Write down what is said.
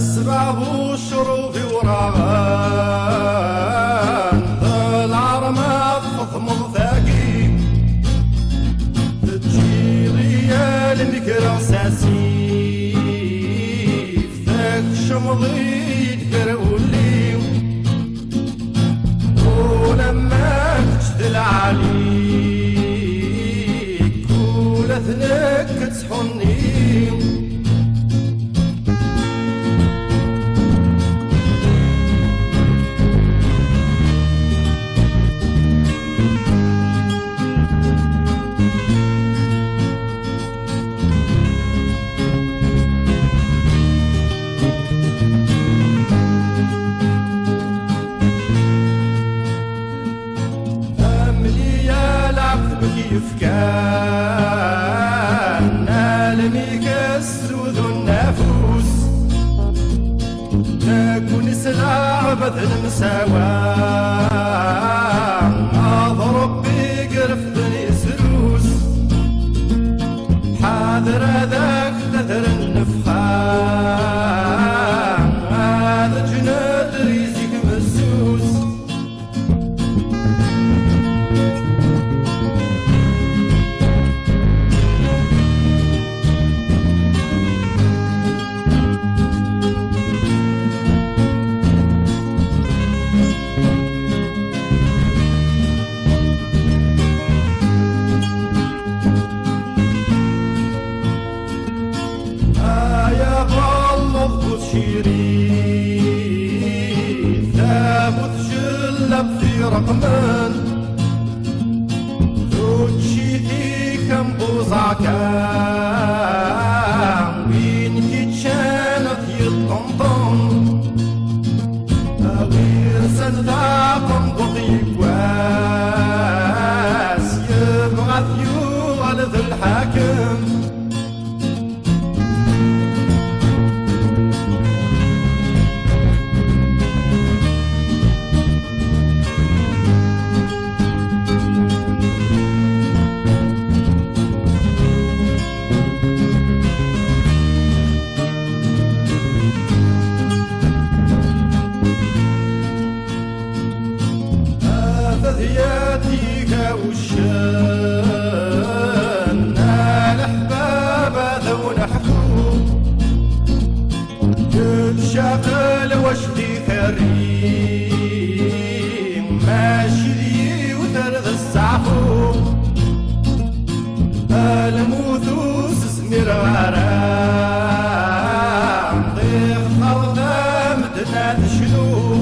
السباب والشروب وراغان العرمة تضمض ثاقي تجي غيال مكرا ساسيف ذاك شمضي تقرولي ولما تجدل عليك ولثنك تسحني كيف كان نالني كالسود النفوس نكون سلع بذل مساواة أضرب بقرفني سروس حاذر هذاك تذر النفخان هذا جناد ريزك مسوس شيرين ثابت جلب في رقمان توتشي في كم بوزعكام بين كيتشانت يطنطن أغير سنذاقم بطيق واس يبغى ثيو على ذي الحاكم ذياتيك وشان الأحباب ذو نحكو تشاغل وشدي كريم ماشي لي وثرد السعفو الموثوس سمير غرام ضيف أرض مدنا تشلو